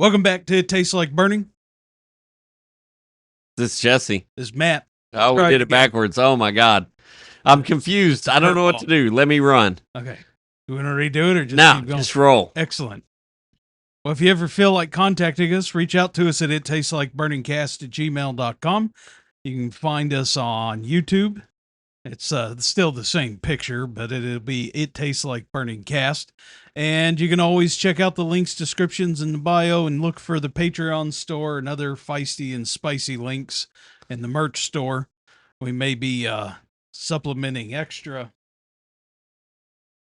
Welcome back to It Tastes Like Burning. This is Jesse. This is Matt. Oh, we did it backwards. Oh, my God. I'm confused. I don't know what to do. Let me run. Okay. You want to redo it or just No, keep going? just roll. Excellent. Well, if you ever feel like contacting us, reach out to us at ittasteslikeburningcast@gmail.com. You can find us on YouTube. It's still the same picture, but it'll be It Tastes Like Burning Cast. And you can always check out the links, descriptions in the bio, and look for the Patreon store and other feisty and spicy links in the merch store. We may be supplementing extra.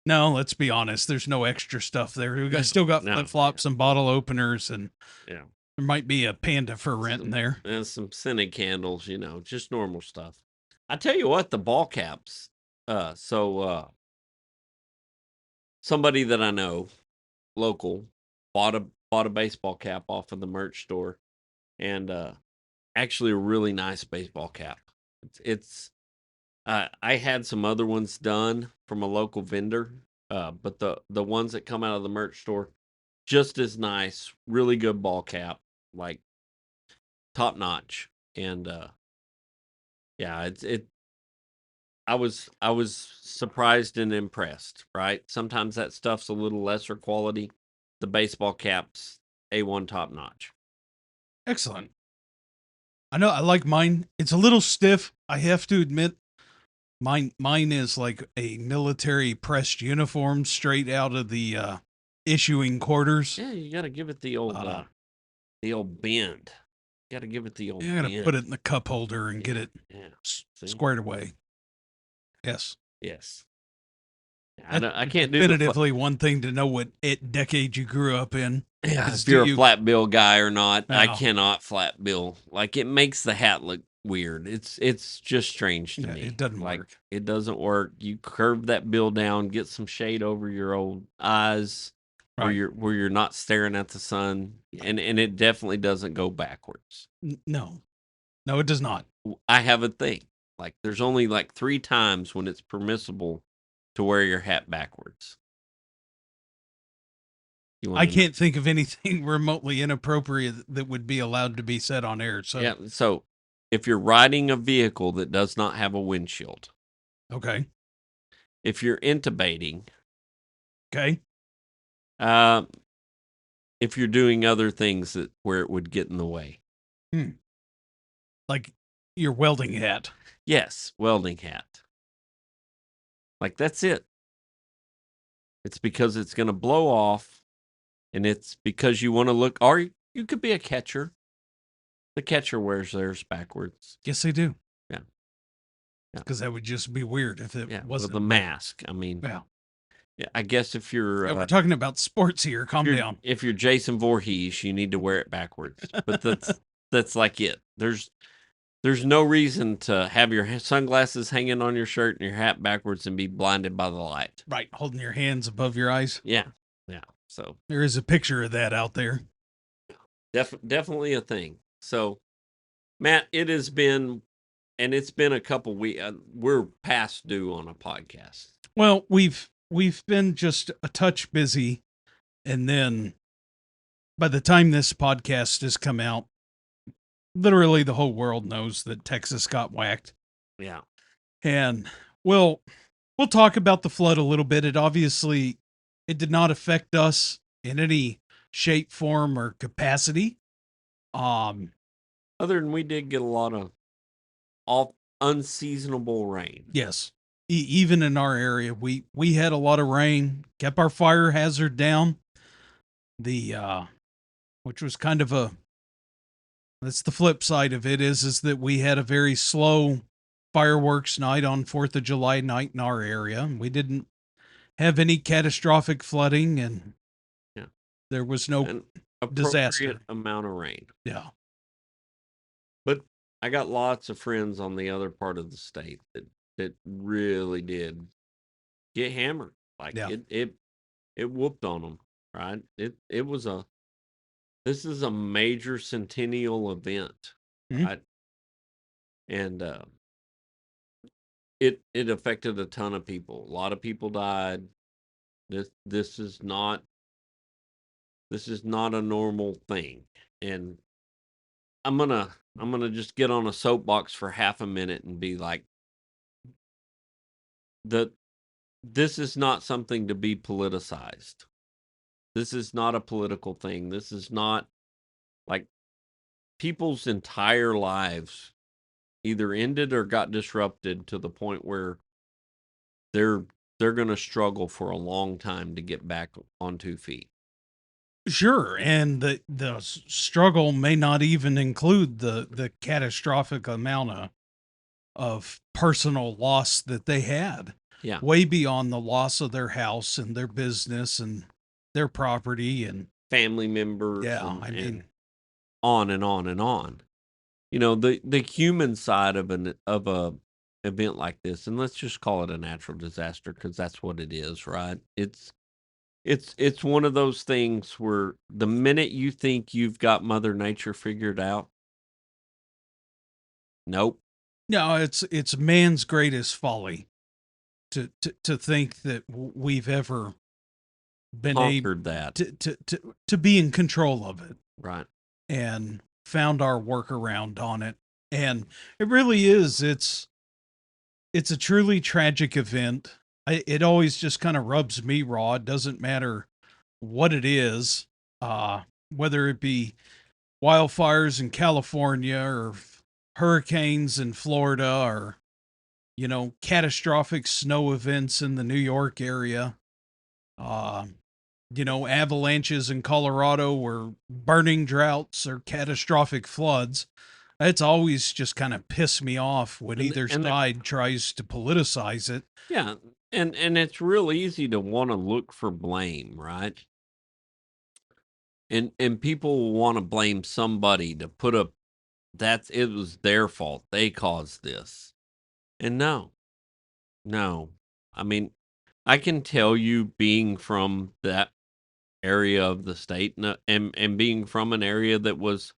No, let's be honest. There's no extra stuff there. We still got flip-flops and bottle openers, and there might be a panda for rent in there. And some scented candles, just normal stuff. I tell you what, the ball caps. Somebody that I know, local, bought a baseball cap off of the merch store, and actually a really nice baseball cap. I had some other ones done from a local vendor, but the ones that come out of the merch store, just as nice, really good ball cap, like top notch, and I was surprised and impressed. Right, sometimes that stuff's a little lesser quality. The baseball cap's A1 top notch. Excellent. I know I like mine. It's a little stiff, I have to admit. Mine is like a military pressed uniform straight out of the issuing quarters. Yeah, you got to give it the old bend. Got to give it the old. You got to put it in the cup holder and get it squared away. Yes. I can't do definitively one thing to know what decade you grew up in. Yeah, if you're a flat bill guy or not. No. I cannot flat bill. Like, it makes the hat look weird. It's just strange to me. It doesn't work. It doesn't work. You curve that bill down, get some shade over your old eyes, right, where you're not staring at the sun, and it definitely doesn't go backwards. No, it does not. I have a thing. Like, there's only like 3 times when it's permissible to wear your hat backwards. I can't think of anything remotely inappropriate that would be allowed to be said on air. So yeah, so if you're riding a vehicle that does not have a windshield. Okay. If you're intubating. Okay. If you're doing other things where it would get in the way. Like your welding hat. Yes, welding hat. Like, that's it. It's because it's going to blow off, and it's because you want to look, or you could be a catcher. The catcher wears theirs backwards. Yes, they do. Yeah. Because that would just be weird if it wasn't. With a mask. I mean, yeah, I guess if you're... we're talking about sports here. Calm down. If you're Jason Voorhees, you need to wear it backwards. But that's like it. There's no reason to have your sunglasses hanging on your shirt and your hat backwards and be blinded by the light. Right, holding your hands above your eyes. Yeah. So there is a picture of that out there. Definitely a thing. So, Matt, it's been a couple weeks. We're past due on a podcast. Well, we've been just a touch busy, and then by the time this podcast has come out, literally the whole world knows that Texas got whacked. Yeah. And we'll talk about the flood a little bit. It did not affect us in any shape, form, or capacity. Other than we did get a lot of unseasonable rain. Yes. Even in our area, we had a lot of rain, kept our fire hazard down. Which was kind of that's the flip side of it is that we had a very slow fireworks night on 4th of July night in our area. We didn't have any catastrophic flooding, and there was no disaster. Amount of rain. Yeah. But I got lots of friends on the other part of the state that really did get hammered. Like, it whooped on them, right? This is a major centennial event, right? And it affected a ton of people. A lot of people died. This is not This is not a normal thing. And I'm gonna just get on a soapbox for half a minute and be like, that this is not something to be politicized. This is not a political thing. This is not like people's entire lives either ended or got disrupted to the point where they're they're going to struggle for a long time to get back on 2 feet. Sure, and the struggle may not even include the catastrophic amount of personal loss that they had, Yeah. way beyond the loss of their house and their business and their property. And Family members yeah, I and mean, on and on and on. The human side of a event like this, and let's just call it a natural disaster because that's what it is, right? It's one of those things where the minute you think you've got Mother Nature figured out, nope. no, it's man's greatest folly to think that we've ever been able Conquered that. to be in control of it Right. and found our workaround on it. And it really is. It's a truly tragic event. It always just kind of rubs me raw. It doesn't matter what it is, whether it be wildfires in California or hurricanes in Florida or, catastrophic snow events in the New York area, uh, avalanches in Colorado or burning droughts or catastrophic floods. It's always just kind of pissed me off when either side tries to politicize it. Yeah, and it's real easy to want to look for blame, right? And people want to blame somebody to put up it was their fault. They caused this. And no. No. I mean, I can tell you being from that area of the state and being from an area that was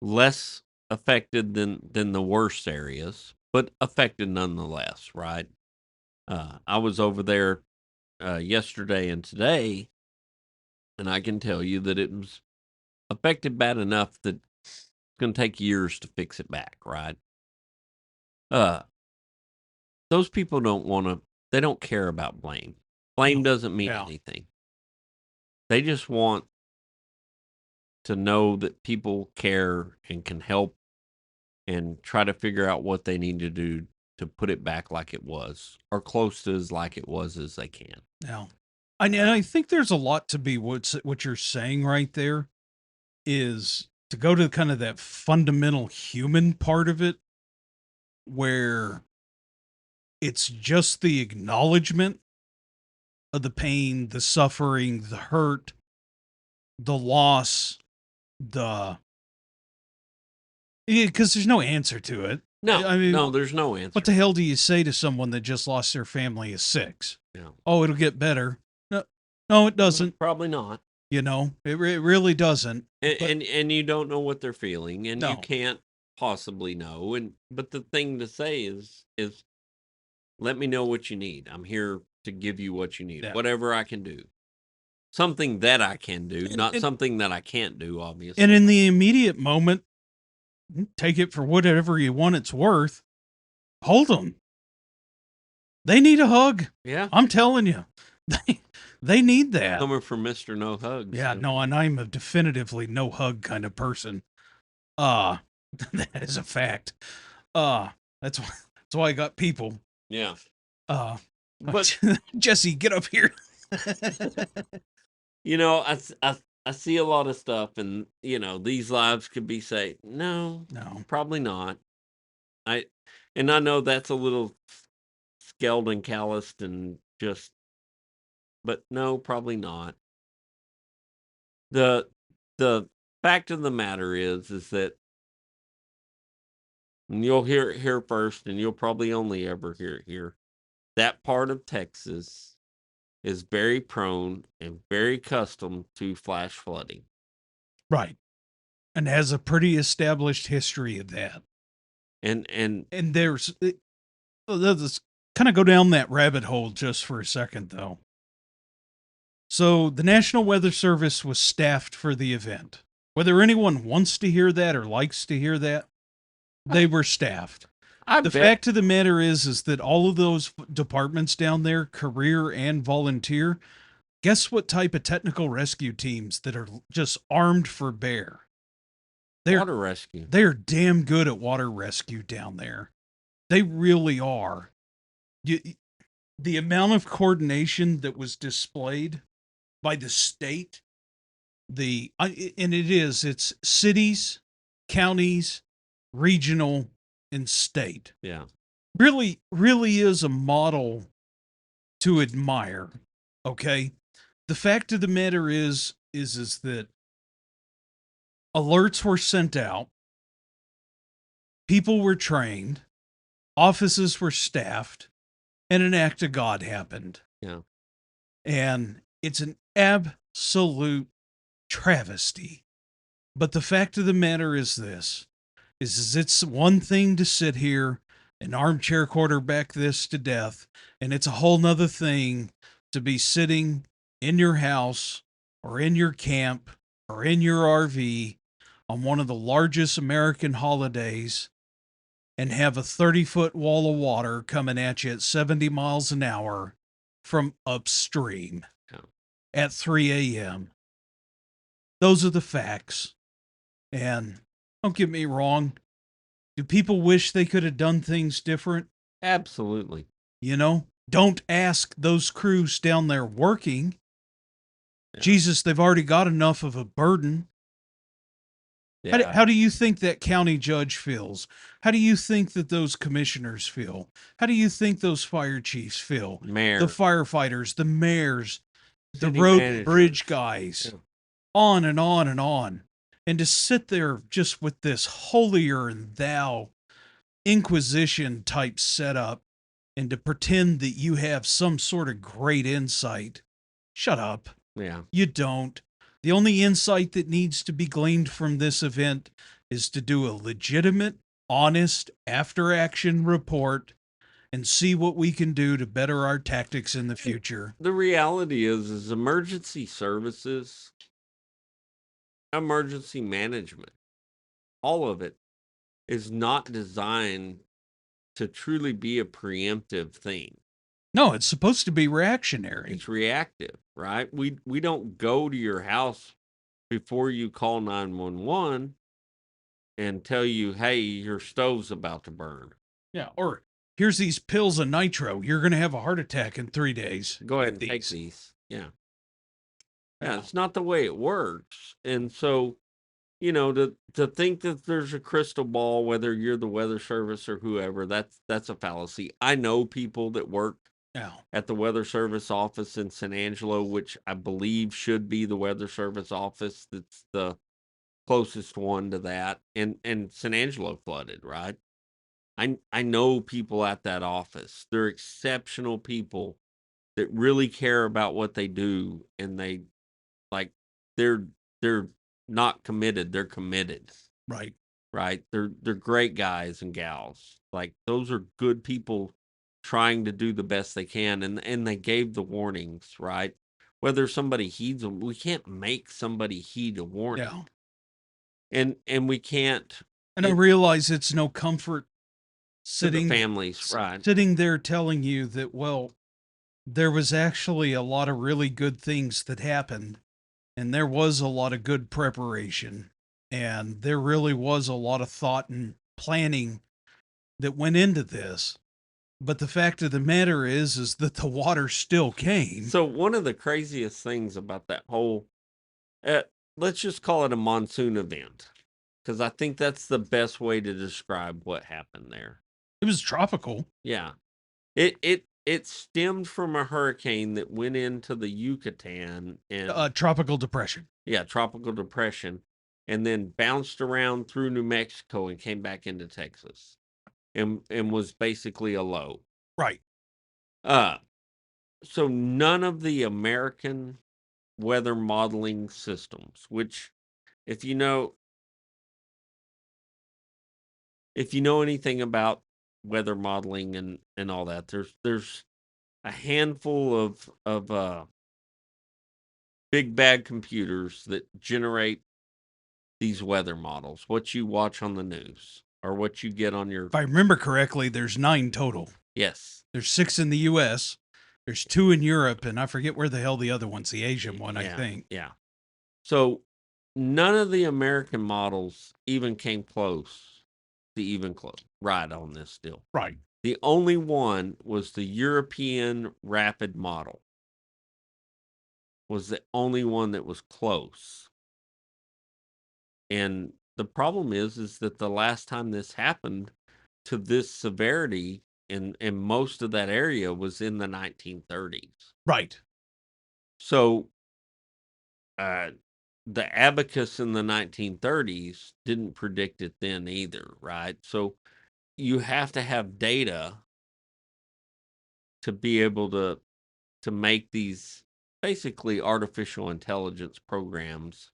less affected than the worst areas, but affected nonetheless, right? I was over there yesterday and today, and I can tell you that it was affected bad enough that it's going to take years to fix it back, right? Uh, those people they don't care about blame. Blame doesn't mean Yeah. anything. They just want to know that people care and can help and try to figure out what they need to do to put it back like it was or close to as like it was as they can. Yeah. And I think there's a lot to be what you're saying right there is to go to kind of that fundamental human part of it where it's just the acknowledgement of the pain, the suffering, the hurt, the loss, because there's no answer to it. No, I mean, no, there's no answer. what the hell do you say to someone that just lost their family of 6? Yeah. Oh, it'll get better. No, it doesn't. Probably not. It really doesn't. And you don't know what they're feeling, and you No. can't possibly know. But the thing to say is let me know what you need. I'm here to give you what you need, Yeah. whatever I can do. Something that I can do, not and- something that I can't do, obviously. And in the immediate moment, take it for whatever you want it's worth. Hold them. They need a hug. Yeah. I'm telling you. They need that. Coming from Mr. No Hugs. Yeah, no, and I'm a definitively no hug kind of person. That is a fact. That's why I got people. Yeah. But Jesse, get up here. I see a lot of stuff, and these lives could be saved. No, probably not. I know that's a little scalded and calloused and just, but no, probably not. The fact of the matter is that, and you'll hear it here first, and you'll probably only ever hear it here. That part of Texas is very prone and very accustomed to flash flooding. Right. And has a pretty established history of that. And let's kind of go down that rabbit hole just for a second, though. So the National Weather Service was staffed for the event. Whether anyone wants to hear that or likes to hear that, they were staffed. I The bet. fact of the matter is that all of those departments down there, career and volunteer, guess what type of technical rescue teams that are just armed for bear? They're Water rescue. they're damn good at water rescue down there. They really are. You, the amount of coordination that was displayed by the state, it's cities, counties, regional, and state. Yeah. Really is a model to admire. Okay. The fact of the matter is that alerts were sent out, people were trained, offices were staffed, and an act of God happened. Yeah. And it's an absolute travesty. But the fact of the matter is this is it's one thing to sit here and armchair quarterback this to death, and it's a whole nother thing to be sitting in your house or in your camp or in your RV on one of the largest American holidays and have a 30-foot wall of water coming at you at 70 miles an hour from upstream Yeah. at 3 a.m. Those are the facts. And don't get me wrong, do people wish they could have done things different? Absolutely. You know, don't ask those crews down there working. Yeah. Jesus, they've already got enough of a burden. Yeah. How do you think that county judge feels? How do you think that those commissioners feel? How do you think those fire chiefs feel? Mayor. The firefighters, the mayors, the City road managers. bridge guys, Yeah. on and on and on. And to sit there just with this holier than thou Inquisition type setup and to pretend that you have some sort of great insight. Shut up. Yeah. You don't. The only insight that needs to be gleaned from this event is to do a legitimate, honest, after action report and see what we can do to better our tactics in the future. The reality is emergency services, emergency management, all of it is not designed to truly be a preemptive thing. No, it's supposed to be reactionary. It's reactive, right? We don't go to your house before you call 911 and tell you, hey, your stove's about to burn. Yeah, or here's these pills of nitro. You're going to have a heart attack in 3 days. Go ahead and take these. Yeah. Yeah, it's not the way it works. And so, you know, to think that there's a crystal ball, whether you're the weather service or whoever, that's a fallacy. I know people that work Yeah. at the weather service office in San Angelo, which I believe should be the weather service office that's the closest one to that. And San Angelo flooded, right? I know people at that office. They're exceptional people that really care about what they do, and they like they're not committed, they're committed. Right. Right? They're great guys and gals. Like those are good people trying to do the best they can, and they gave the warnings, right? Whether somebody heeds them, we can't make somebody heed a warning. Yeah. And we can't. And I realize it's no comfort sitting families, right? Sitting there telling you that, well, there was actually a lot of really good things that happened, and there was a lot of good preparation, and there really was a lot of thought and planning that went into this. But the fact of the matter is that the water still came. So one of the craziest things about that whole, let's just call it a monsoon event, because I think that's the best way to describe what happened there. It was tropical. Yeah. It stemmed from a hurricane that went into the Yucatan and tropical depression. Yeah, tropical depression, and then bounced around through New Mexico and came back into Texas, and was basically a low. Right. So none of the American weather modeling systems, which if you know anything about weather modeling and all that, there's a handful of big bad computers that generate these weather models, what you watch on the news or what you get on your. If I remember correctly, there's 9 total. Yes. There's 6 in the U.S., there's 2 in Europe, and I forget where the hell the other one's, the Asian one, I think. Yeah. So none of the American models even came close to even close right on this deal. Right. The only one was the European Rapid model. Was the only one that was close. And the problem is that the last time this happened to this severity in most of that area was in the 1930s. Right. So the abacus in the 1930s didn't predict it then either, right? So you have to have data to be able to make these basically artificial intelligence programs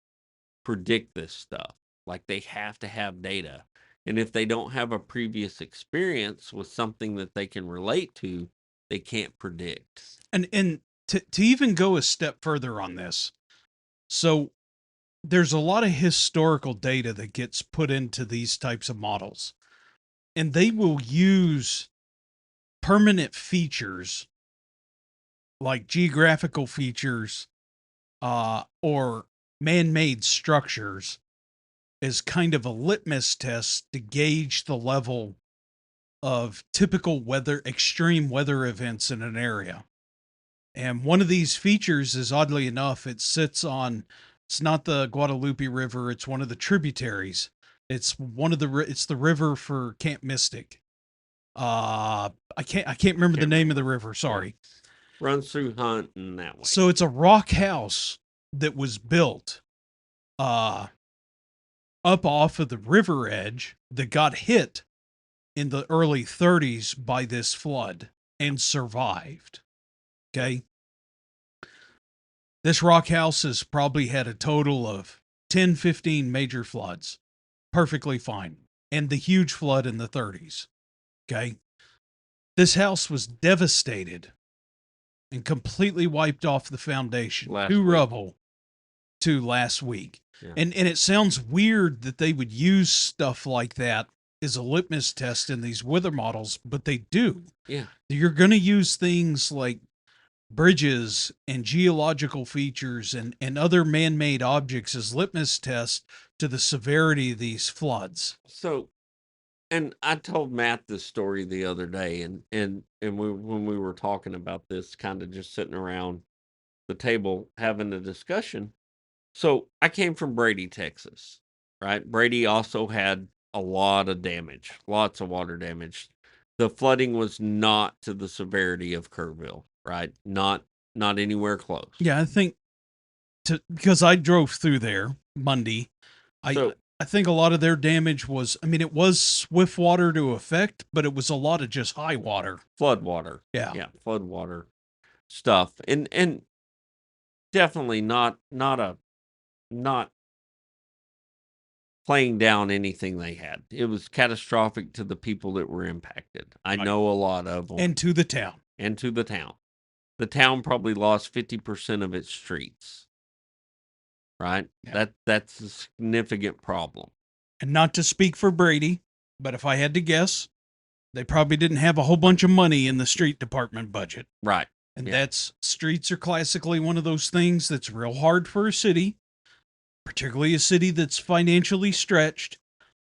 predict this stuff. Like they have to have data. And if they don't have a previous experience with something that they can relate to, they can't predict. And to even go a step further on this, so there's a lot of historical data that gets put into these types of models, and they will use permanent features like geographical features or man-made structures as kind of a litmus test to gauge the level of typical weather, extreme weather events in an area. And one of these features is, oddly enough, it's not the Guadalupe River, it's one of the tributaries. It's it's the river for Camp Mystic. I can't remember the name of the river, sorry. Runs through Hunt and that way. So it's a rock house that was built up off of the river edge that got hit in the early 30s by this flood and survived. Okay. This rock house has probably had a total of 10, 15 major floods. Perfectly fine. And the huge flood in the 30s. Okay. This house was devastated and completely wiped off the foundation rubble to last week. Yeah. And it sounds weird that they would use stuff like that as a litmus test in these weather models, but they do. Yeah. You're going to use things like bridges and geological features and other man-made objects as litmus tests to the severity of these floods. So, and I told Matt this story the other day, and when we were talking about this, kind of just sitting around the table having a discussion. So I came from Brady, Texas, right? Brady also had a lot of damage, lots of water damage. The flooding was not to the severity of Kerrville, right? Not anywhere close. Yeah, I think because I drove through there Monday, I think a lot of their damage was, I mean, it was swift water to affect, but it was a lot of just high water. Flood water. Yeah. Yeah, flood water stuff. And definitely not playing down anything they had. It was catastrophic to the people that were impacted. I know a lot of them. And to the town. And to the town. The town probably lost 50% of its streets. Right? Yeah. That's a significant problem. And not to speak for Brady, but if I had to guess, they probably didn't have a whole bunch of money in the street department budget. Right. And streets are classically one of those things that's real hard for a city, particularly a city that's financially stretched.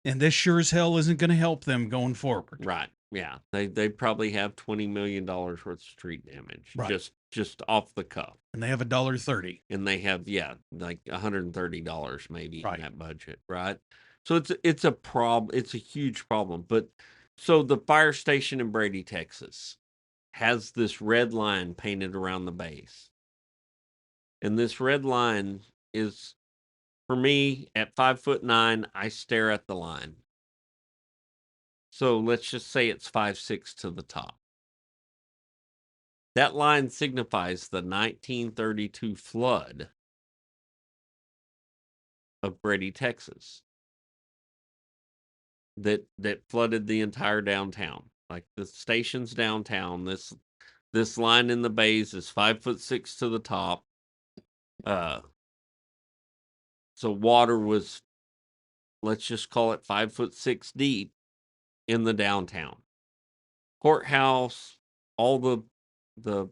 And this sure as hell isn't going to help them going forward. Right. Yeah. They probably have $20 million worth of street damage. Right. Just off the cuff. And they have $1.30. And they have, like $130 maybe in that budget. Right. So it's a problem. It's a huge problem. But so the fire station in Brady, Texas has this red line painted around the base. And this red line is, for me, at 5'9", I stare at the line. So let's just say it's 5'6" to the top. That line signifies the 1932 flood of Brady, Texas. That flooded the entire downtown. Like the station's downtown. This line in the bays is 5'6" to the top. So water was, let's just call it 5'6" deep in the downtown courthouse, all the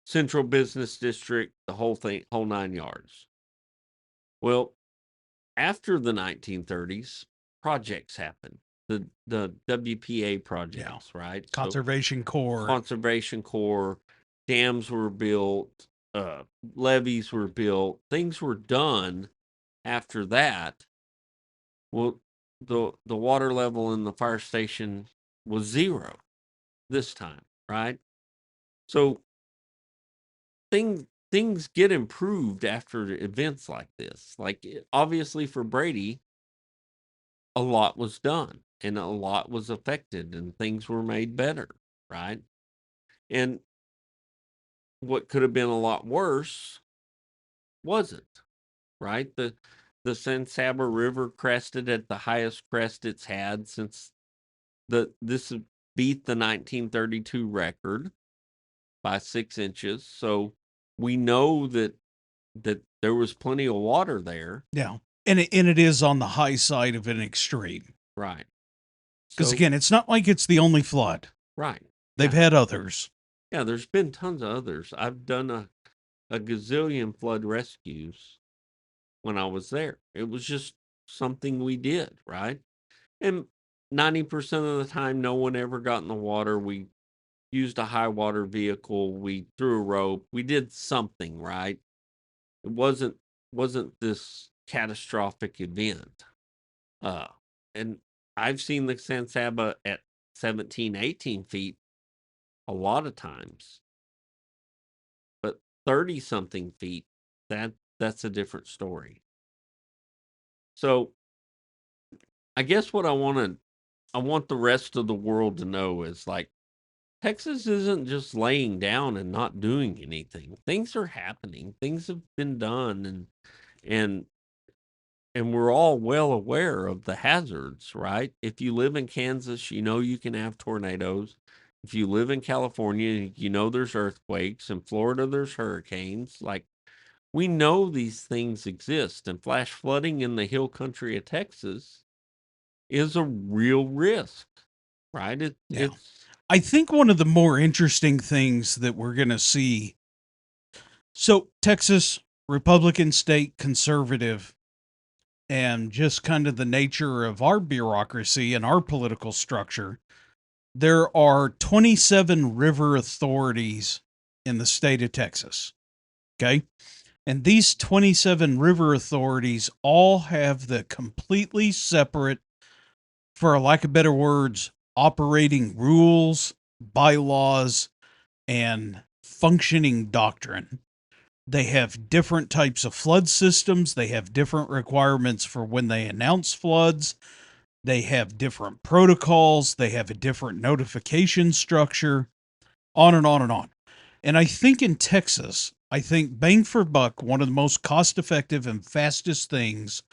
central business district, the whole thing, whole 9 yards. Well, after the 1930s, projects happened. The WPA projects, right? Conservation Corps. Conservation Corps, dams were built, levees were built, things were done after that. Well, the water level in the fire station was 0 this time, right? So things get improved after events like this. Like obviously for Brady, a lot was done and a lot was affected and things were made better, right? And what could have been a lot worse wasn't, right? The San Saba River crested at the highest crest it's had since this beat the 1932 record by 6 inches. So we know that there was plenty of water there. Yeah. And it is on the high side of an extreme. Right. Because So, again, it's not like it's the only flood. right. They've Yeah. had others. Yeah, there's been tons of others. I've done a gazillion flood rescues when I was there. It was just something we did, right? And 90% of the time, no one ever got in the water. We used a high water vehicle. We threw a rope. We did something, right? It wasn't this catastrophic event. And I've seen the San Saba at 17, 18 feet a lot of times, but 30 something feet, that's a different story. So I guess what I want the rest of the world to know is like, Texas isn't just laying down and not doing anything. Things are happening. Things have been done and and we're all well aware of the hazards, right? If you live in Kansas, you know you can have tornadoes. If you live in California, you know there's earthquakes. In Florida, there's hurricanes. Like, we know these things exist, and flash flooding in the hill country of Texas is a real risk, right? Yeah. I think one of the more interesting things that we're going to see. So, Texas, Republican state, conservative, and just kind of the nature of our bureaucracy and our political structure, there are 27 river authorities in the state of Texas. Okay. And these 27 river authorities all have the completely separate, for lack of better words, operating rules, bylaws, and functioning doctrine. They have different types of flood systems. They have different requirements for when they announce floods. They have different protocols. They have a different notification structure, on and on and on. And I think in Texas, I think bang for buck, one of the most cost effective and fastest things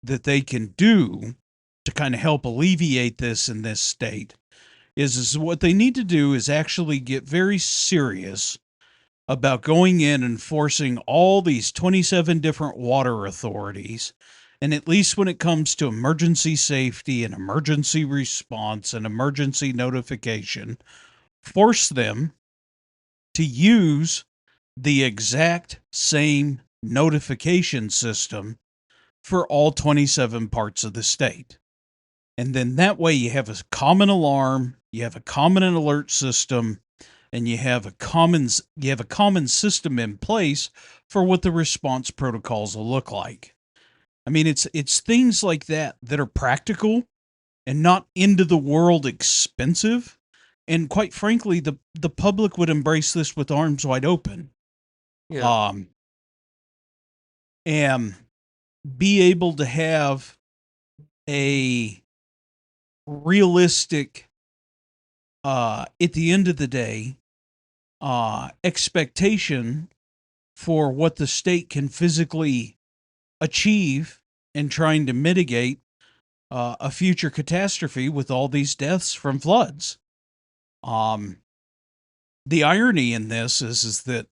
that they can do to kind of help alleviate this in this state is what they need to do is actually get very serious about going in and forcing all these 27 different water authorities. And at least when it comes to emergency safety and emergency response and emergency notification, force them to use the exact same notification system for all 27 parts of the state. And then that way you have a common alarm, you have a common alert system, and you have a common system in place for what the response protocols will look like. I mean, it's things like that that are practical and not into the world expensive. And quite frankly, the public would embrace this with arms wide open. Yeah. And be able to have a realistic, at the end of the day, expectation for what the state can physically achieve in trying to mitigate a future catastrophe with all these deaths from floods. The irony in this is that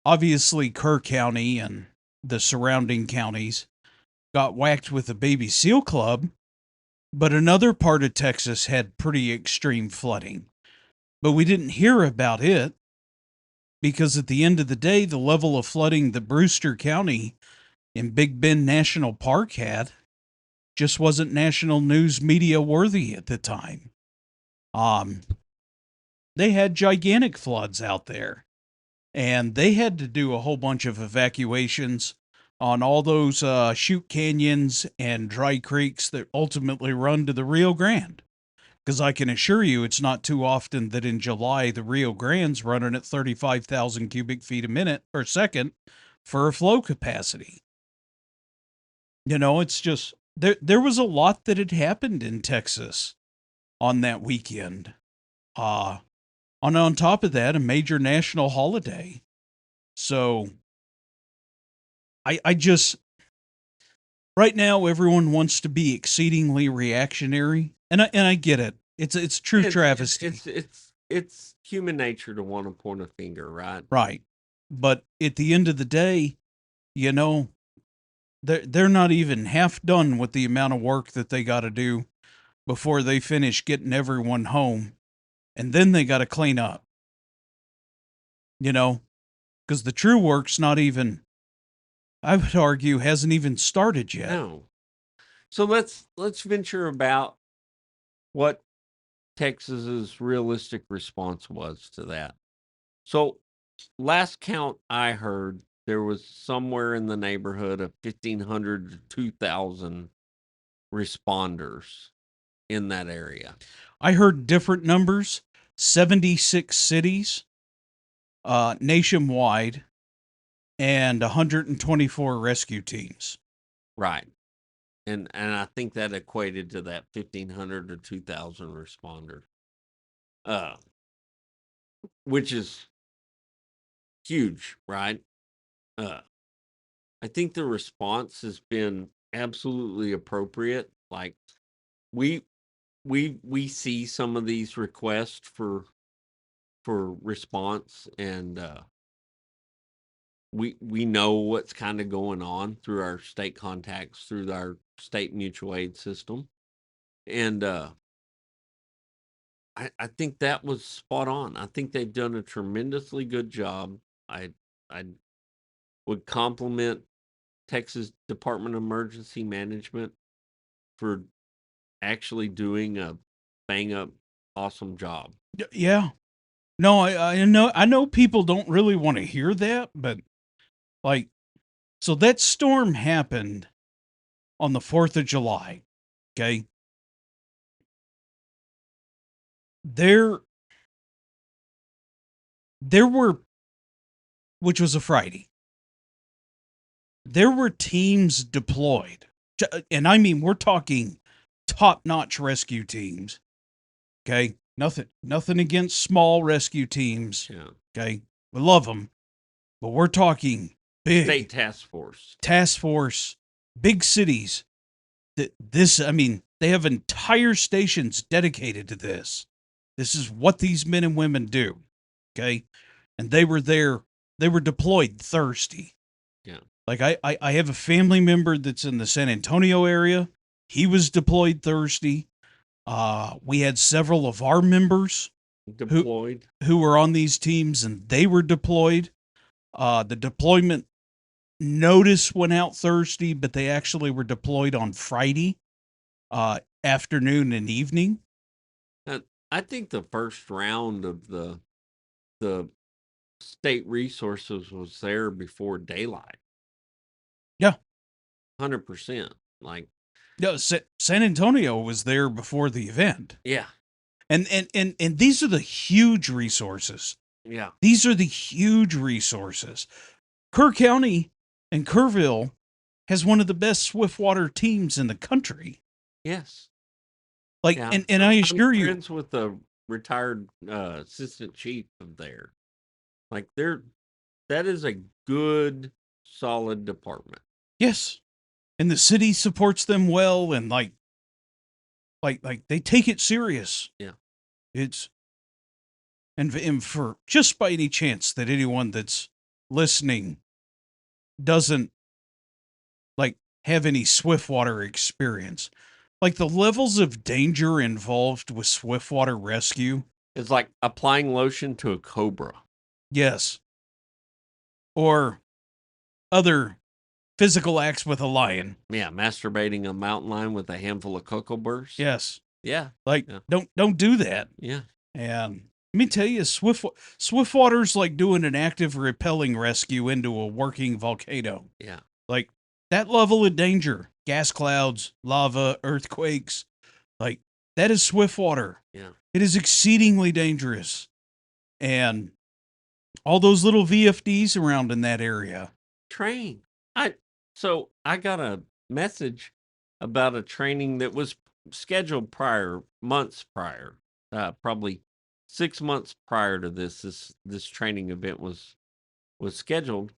obviously Kerr County and the surrounding counties got whacked with the baby seal club, but another part of Texas had pretty extreme flooding. But we didn't hear about it because at the end of the day, the level of flooding that Brewster County in Big Bend National Park had just wasn't national news media worthy at the time. They had gigantic floods out there, and they had to do a whole bunch of evacuations on all those chute canyons and dry creeks that ultimately run to the Rio Grande. Because I can assure you, it's not too often that in July the Rio Grande's running at 35,000 cubic feet a minute or second for a flow capacity. It's just there was a lot that had happened in Texas on that weekend. On top of that, a major national holiday. So I just right now everyone wants to be exceedingly reactionary, and I get it. It's true travesty. It's human nature to want to point a finger, right? Right. But at the end of the day, they're not even half done with the amount of work that they got to do before they finish getting everyone home, and then they got to clean up. Because the true work's not even, I would argue, hasn't even started yet. No. So let's venture about what Texas's realistic response was to that. So last count I heard, there was somewhere in the neighborhood of 1,500 to 2,000 responders in that area. I heard different numbers, 76 cities nationwide, and 124 rescue teams. Right. And I think that equated to that 1,500 to 2,000 responders. Which is huge, right? I think the response has been absolutely appropriate. Like we see some of these requests for response, and we know what's kind of going on through our state contacts, through our state mutual aid system, and I think that was spot on. I think they've done a tremendously good job. I would compliment Texas Department of Emergency Management for actually doing a bang up awesome job. Yeah. No, I know people don't really want to hear that, but so that storm happened on the 4th of July. Okay. There were, which was a Friday, there were teams deployed. And I mean, we're talking top-notch rescue teams. Okay. Nothing against small rescue teams. Yeah. Okay. We love them, but we're talking big State task force, big cities. They have entire stations dedicated to this. This is what these men and women do. Okay. And they were deployed Thursday. Yeah. Like I have a family member that's in the San Antonio area. He was deployed Thursday. We had several of our members deployed who were on these teams, and they were deployed. The deployment notice went out Thursday, but they actually were deployed on Friday afternoon and evening. I think the first round of the state resources was there before daylight. Yeah. 100%. Like, no, San Antonio was there before the event. Yeah. And these are the huge resources. Yeah. These are the huge resources. Kerr County and Kerrville has one of the best swiftwater teams in the country. Yes. Like, Yeah. and I assure you, friends with the retired assistant chief of there. Like, that is a good, solid department. Yes. And the city supports them well, and like they take it serious. Yeah. And for just by any chance that anyone that's listening doesn't like have any swiftwater experience. Like the levels of danger involved with swiftwater rescue. It's like applying lotion to a cobra. Yes. Or other physical acts with a lion. Yeah, masturbating a mountain lion with a handful of cocoa burrs. Yes. Yeah. Like Yeah. don't do that. Yeah. And let me tell you, swiftwater's like doing an active repelling rescue into a working volcano. Yeah. Like that level of danger, gas clouds, lava, earthquakes, like that is swiftwater. Yeah. It is exceedingly dangerous. And all those little VFDs around in that area. Train. So I got a message about a training that was scheduled months prior, probably 6 months prior to this training event was scheduled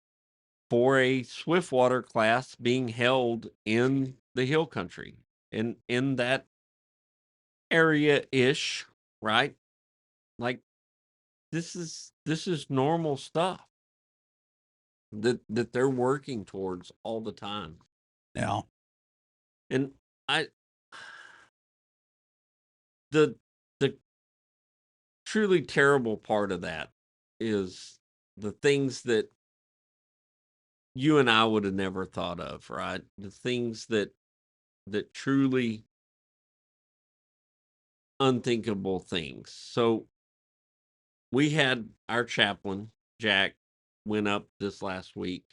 for a Swiftwater class being held in the hill country, in that area ish, right? Like this is normal stuff that they're working towards all the time. Now, And the truly terrible part of that is the things that you and I would have never thought of, right? The things that truly unthinkable things. So we had our chaplain, Jack, went up this last week.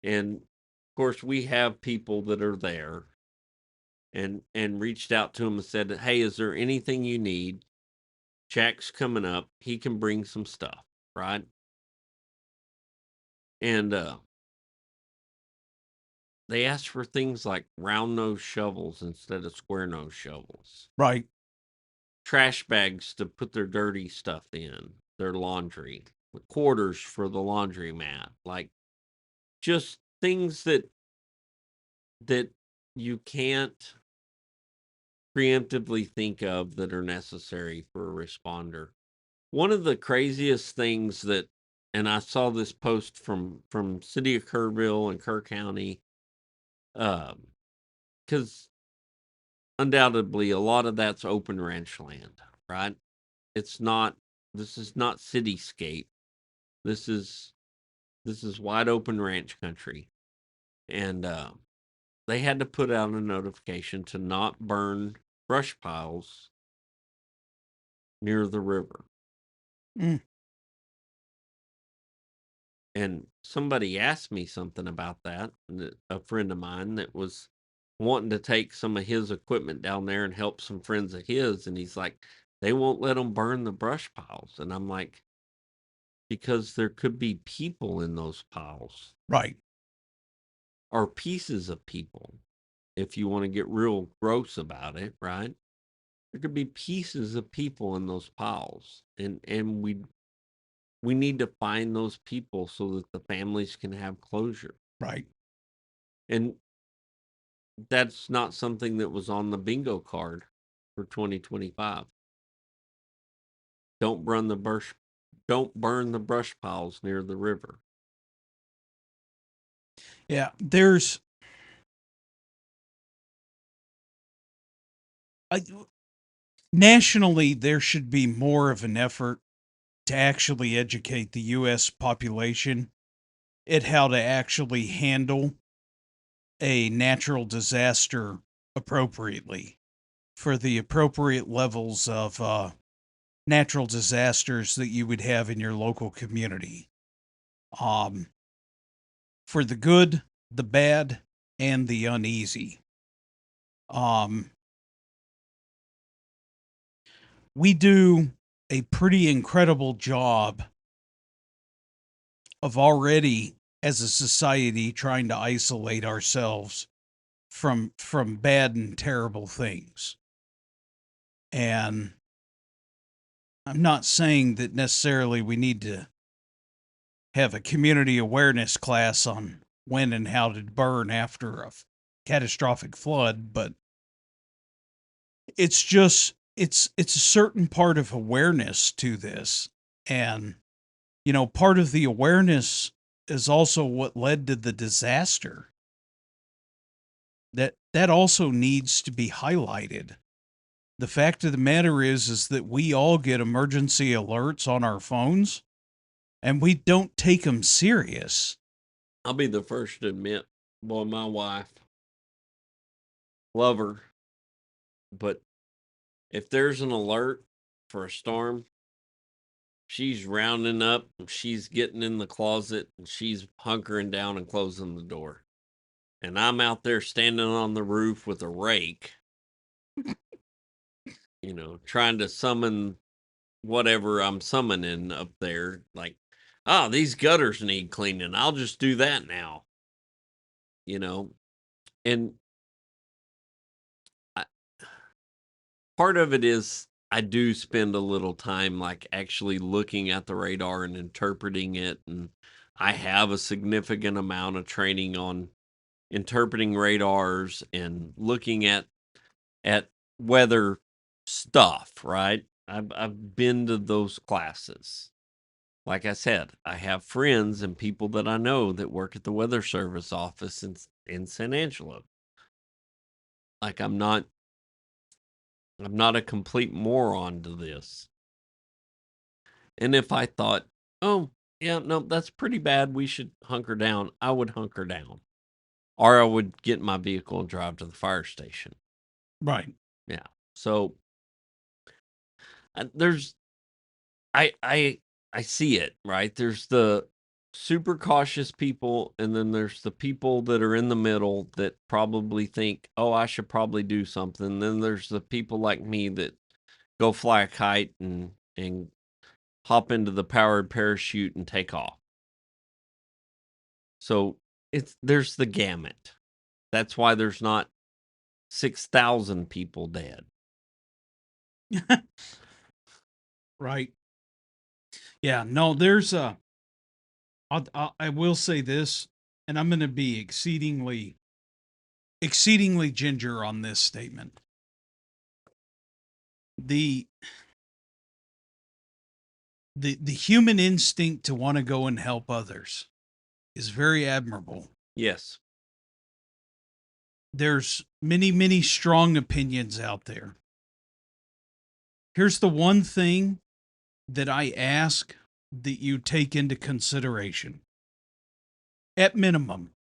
And of course we have people that are there and reached out to him and said, "Hey, is there anything you need? Jack's coming up. He can bring some stuff," right? And they asked for things like round nose shovels instead of square nose shovels. right. Trash bags to put their dirty stuff in, their laundry, quarters for the laundromat, like just things that you can't preemptively think of that are necessary for a responder. One of the craziest things that, and I saw this post from City of Kerrville and Kerr County, because undoubtedly a lot of that's open ranch land, right? It's not. This is not cityscape. This is wide open ranch country, and they had to put out a notification to not burn brush piles near the river. Mm. And somebody asked me something about that. A friend of mine that was wanting to take some of his equipment down there and help some friends of his. And he's like, they won't let them burn the brush piles. And I'm like, because there could be people in those piles. Right. Or pieces of people, if you want to get real gross about it, right? There could be pieces of people in those piles. And we need to find those people so that the families can have closure. Right. And that's not something that was on the bingo card for 2025. Don't burn the brush piles near the river. Yeah, nationally there should be more of an effort to actually educate the US population at how to actually handle a natural disaster appropriately for the appropriate levels of natural disasters that you would have in your local community. For the good, the bad, and the uneasy. We do a pretty incredible job of already as a society trying to isolate ourselves from bad and terrible things. And I'm not saying that necessarily we need to have a community awareness class on when and how to burn after a catastrophic flood, but it's just it's a certain part of awareness to this. And part of the awareness is also what led to the disaster. That also needs to be highlighted. The fact of the matter is that we all get emergency alerts on our phones and we don't take them serious. I'll be the first to admit, boy, my wife, love her, but if there's an alert for a storm, she's rounding up, she's getting in the closet, and she's hunkering down and closing the door. And I'm out there standing on the roof with a rake, trying to summon whatever I'm summoning up there. Like, these gutters need cleaning. I'll just do that now. And I, part of it is I do spend a little time like actually looking at the radar and interpreting it. And I have a significant amount of training on interpreting radars and looking at weather stuff, right? I've been to those classes. Like I said, I have friends and people that I know that work at the Weather Service office in San Angelo. Like I'm not a complete moron to this. And if I thought, oh, yeah, no, that's pretty bad, we should hunker down, I would hunker down. Or I would get in my vehicle and drive to the fire station. Right. Yeah. So there's I see it, right? There's the super cautious people, and then there's the people that are in the middle that probably think, oh, I should probably do something. Then there's the people like me that go fly a kite and hop into the powered parachute and take off. So there's the gamut. That's why there's not 6,000 people dead. Right. Yeah, no, I will say this, and I'm going to be exceedingly ginger on this statement. The human instinct to want to go and help others is very admirable. Yes. There's many strong opinions out there. Here's the one thing that I ask that you take into consideration. At minimum,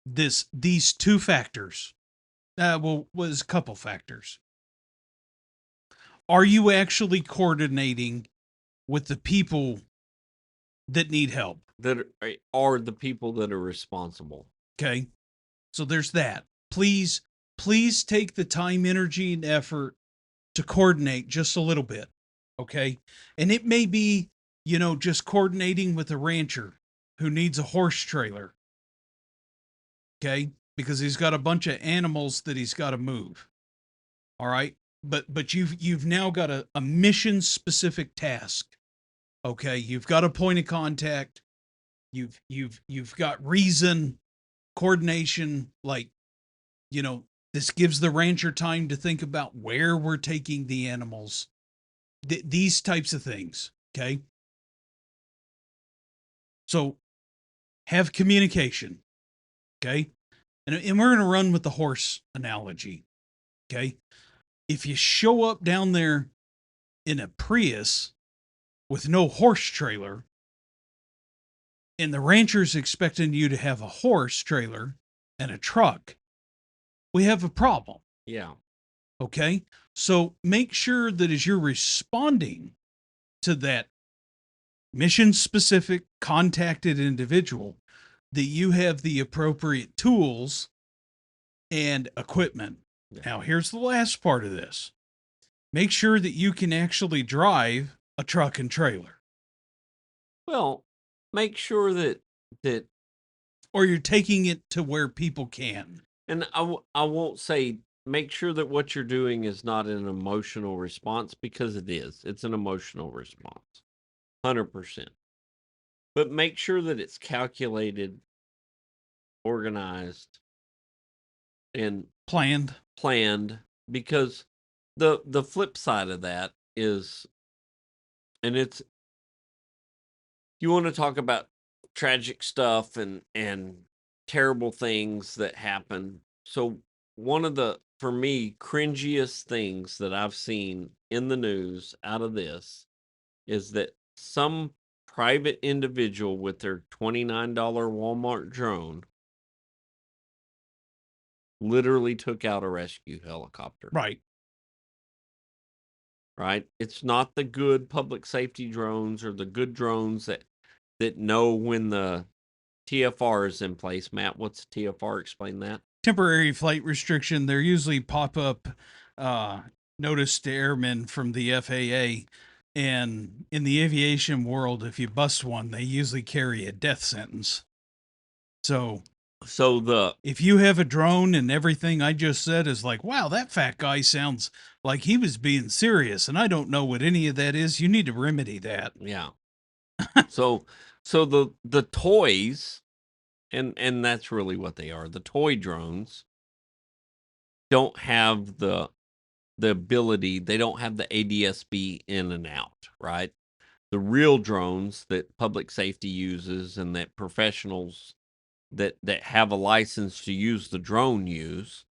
these two factors, was a couple factors. Are you actually coordinating with the people that need help? That are the people that are responsible. Okay. So there's that. Please take the time, energy, and effort to coordinate just a little bit. Okay. And it may be, just coordinating with a rancher who needs a horse trailer. Okay. Because he's got a bunch of animals that he's got to move. All right. But you've now got a mission specific task. Okay. You've got a point of contact. You've got reason, coordination, like, this gives the rancher time to think about where we're taking the animals. These types of things. Okay. So have communication. Okay. And we're going to run with the horse analogy. Okay. If you show up down there in a Prius with no horse trailer, and the rancher's expecting you to have a horse trailer and a truck, we have a problem. Yeah. Okay. So make sure that as you're responding to that mission specific contacted individual, that you have the appropriate tools and equipment. Yeah. Now, here's the last part of this. Make sure that you can actually drive a truck and trailer. Well, make sure that or you're taking it to where people can. And I won't say make sure that what you're doing is not an emotional response, because it is. It's an emotional response. 100%. But make sure that it's calculated, organized, and planned, because the flip side of that is, and it's, you want to talk about tragic stuff and terrible things that happen. So one of the, for me, cringiest things that I've seen in the news out of this is that some private individual with their $29 Walmart drone literally took out a rescue helicopter. Right. Right? It's not the good public safety drones or the good drones that know when the TFR is in place. Matt, what's TFR? Explain that. Temporary flight restriction. They're usually pop-up notice to airmen from the FAA. And in the aviation world, if you bust one, they usually carry a death sentence. So if you have a drone and everything I just said is like, wow, that fat guy sounds like he was being serious, and I don't know what any of that is, you need to remedy that. Yeah. so the toys, and that's really what they are. The toy drones don't have the ability, they don't have the ADS-B in and out, right? The real drones that public safety uses and that professionals that have a license to use the drone use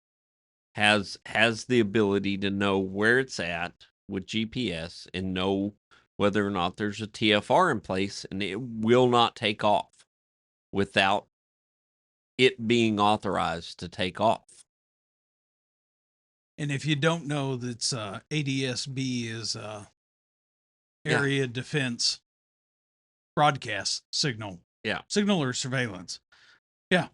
has the ability to know where it's at with GPS and know whether or not there's a TFR in place, and it will not take off without it being authorized to take off. And if you don't know, that's ADS-B is area defense broadcast signal. Yeah. Signal or surveillance. Yeah.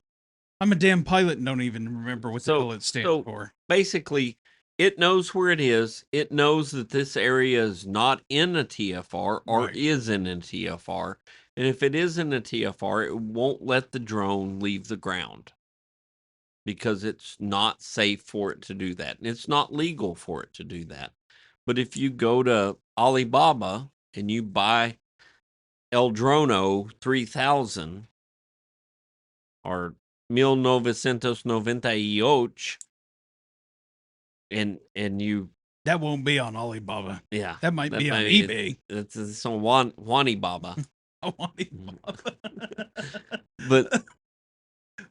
I'm a damn pilot and don't even remember what the hell it stands for. Basically, it knows where it is. It knows that this area is not in a TFR or is in a TFR. And if it is in a TFR, it won't let the drone leave the ground because it's not safe for it to do that. And it's not legal for it to do that. But if you go to Alibaba and you buy El Drono 3000 or 1998, and you, that won't be on Alibaba. Yeah, that might be on eBay. It's on Wanibaba. Wanibaba. But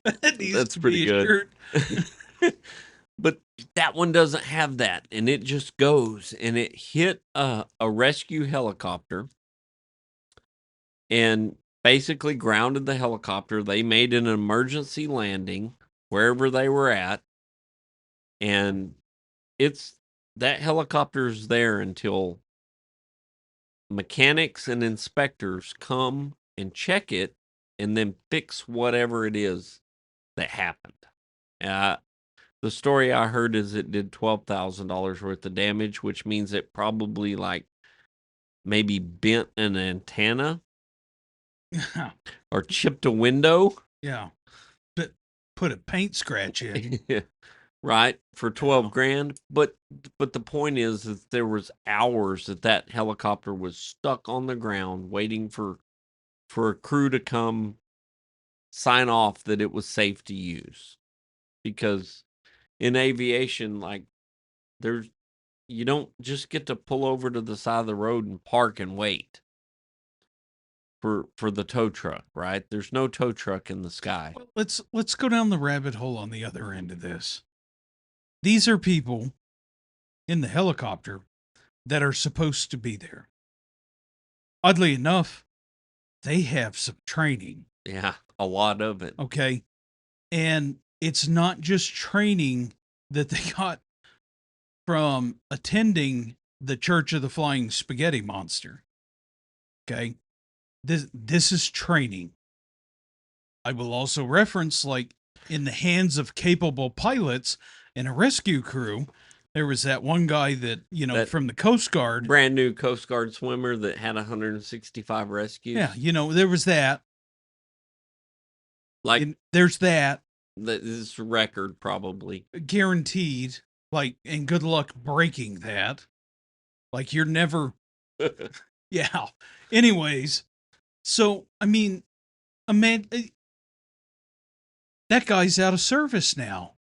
that's pretty good. But that one doesn't have that, and it just goes, and it hit a rescue helicopter and basically grounded the helicopter. They made an emergency landing wherever they were at, and that helicopter's there until mechanics and inspectors come and check it and then fix whatever it is that happened. The story I heard is it did $12,000 worth of damage, which means it probably maybe bent an antenna or chipped a window. Yeah. Put a paint scratch in. Right, for 12 grand. But the point is that there was hours that helicopter was stuck on the ground waiting for a crew to come sign off that it was safe to use. Because in aviation, you don't just get to pull over to the side of the road and park and wait for the tow truck, right? There's no tow truck in the sky. Well, let's go down the rabbit hole on the other end of this. These are people in the helicopter that are supposed to be there. Oddly enough, they have some training. Yeah, a lot of it. Okay. And it's not just training that they got from attending the Church of the Flying Spaghetti Monster. Okay. This is training. I will also reference, in the hands of capable pilots and a rescue crew, there was that one guy that from the Coast Guard, brand new Coast Guard swimmer that had 165 rescues. Yeah, there was that. There's that. This record probably guaranteed. And good luck breaking that. You're never. Yeah. Anyways, so I mean, that guy's out of service now.